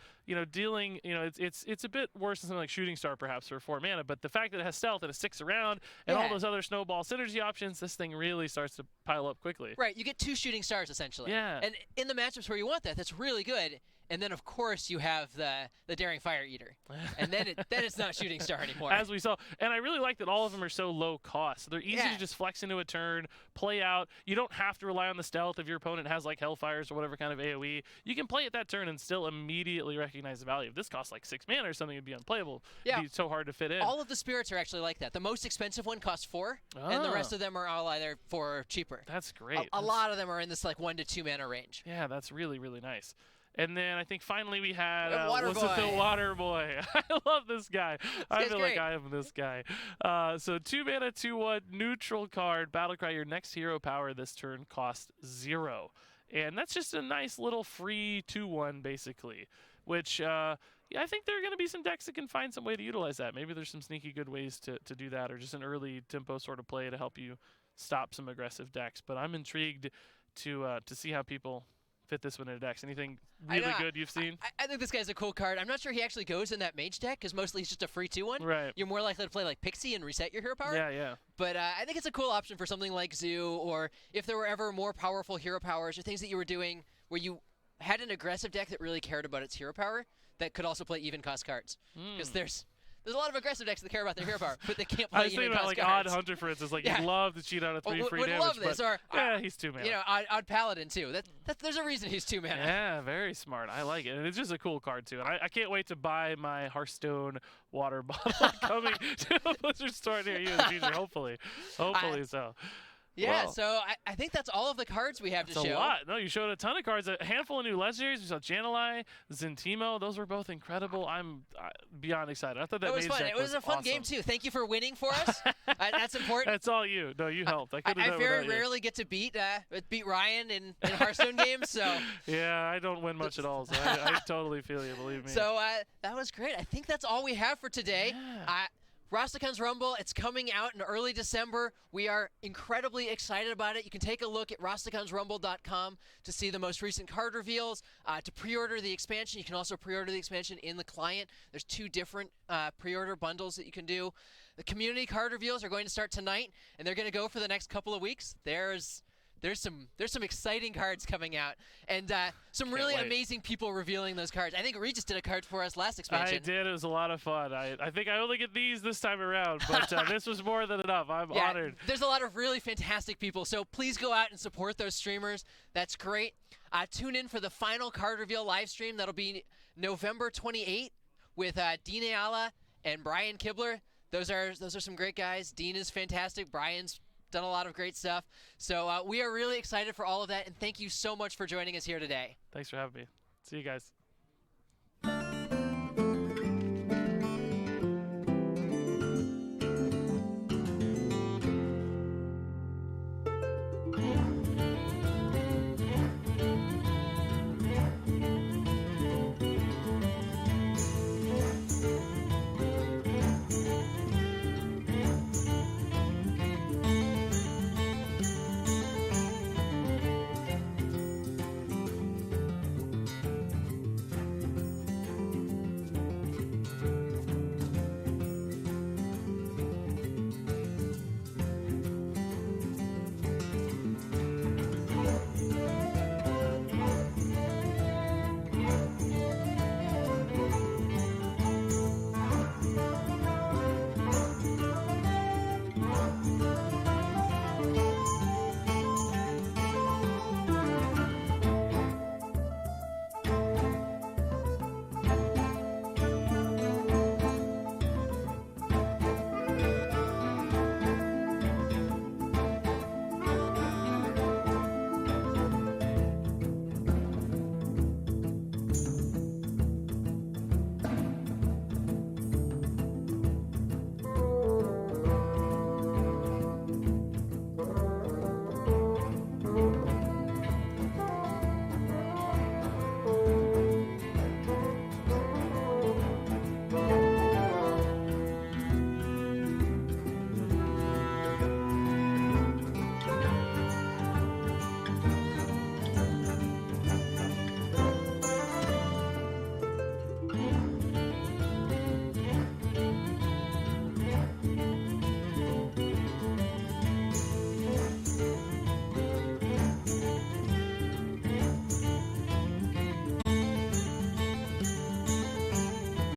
dealing, it's a bit worse than something like Shooting Star perhaps for 4 mana, but the fact that it has stealth and it sticks around and all those other snowball synergy options, this thing really starts to pile up quickly. Right, you get 2 Shooting Stars essentially. Yeah. And in the matchups where you want that, that's really good. And then of course you have the Daring Fire Eater, and then it's not Shooting Star anymore. As we saw, and I really like that all of them are so low cost. So they're easy to just flex into a turn, play out. You don't have to rely on the stealth if your opponent has like Hellfires or whatever kind of AOE. You can play it that turn and still immediately recognize the value. If this costs like 6 mana or something, it'd be unplayable. It'd be so hard to fit in. All of the spirits are actually like that. The most expensive one costs 4, and the rest of them are all either 4 or cheaper. That's great. A lot of them are in this like 1 to 2 mana range. Yeah, that's really, really nice. And then I think finally we had Water Boy. the Water Boy. I love this guy. I feel great. like I am this guy. So 2 mana, 2/1 neutral card. Battlecry, your next hero power this turn costs 0. And that's just a nice little free 2/1 basically. which yeah, I think there are going to be some decks that can find some way to utilize that. Maybe there's some sneaky good ways to do that, or just an early tempo sort of play to help you stop some aggressive decks. But I'm intrigued to see how people fit this one into decks. Anything really good you've seen? I think this guy's a cool card. I'm not sure he actually goes in that Mage deck, because mostly he's just a free 2-1. Right. You're more likely to play like Pixie and reset your hero power. Yeah, yeah. But I think it's a cool option for something like Zoo, or if there were ever more powerful hero powers, or things that you were doing where you had an aggressive deck that really cared about its hero power, that could also play even cost cards. Because there's a lot of aggressive decks that care about their hero power, but they can't play I was even thinking about cost like cards. Odd Hunter, for instance. Like, Yeah. he'd love to cheat out of 3 free would damage. love this, but or yeah, he's 2 mana. You know, odd Paladin too. There's a reason he's 2 mana. Yeah, very smart. I like it. And it's just a cool card, too. And I can't wait to buy my Hearthstone water bottle coming to a Blizzard store near you in the future, hopefully. Hopefully so. Yeah, Wow. so I think that's all of the cards we have to It's show. a lot. No, you showed a ton of cards. A handful of new legendaries. We saw Janalai, Zentimo. Those were both incredible. I'm beyond excited. I thought that It was Mage fun. deck It was a fun game awesome. too. Thank you for winning for us. That's important. That's all you. No, you helped. I couldn't have I done very without you. rarely get to beat Ryan in Hearthstone games, so Yeah, I don't win much at all, so I totally feel you, believe me. that was great. I think that's all we have for today. Yeah. Rastakhan's Rumble, it's coming out in early December. We are incredibly excited about it. You can take a look at rastakhansrumble.com to see the most recent card reveals, to pre-order the expansion. You can also pre-order the expansion in the client. There's 2 different pre-order bundles that you can do. The community card reveals are going to start tonight, and they're going to go for the next couple of weeks. There's some exciting cards coming out, and some really wait. amazing people revealing those cards. I think Regis did a card for us last expansion. I did. It was a lot of fun. I think I only get these this time around, but this was more than enough. I'm honored. There's a lot of really fantastic people, so please go out and support those streamers. That's great. Tune in for the final card reveal live stream. That'll be November 28th with Dean Ayala and Brian Kibler. Those are some great guys. Dean is fantastic. Brian's done a lot of great stuff. So we are really excited for all of that, and thank you so much for joining us here today. Thanks for having me. See you guys.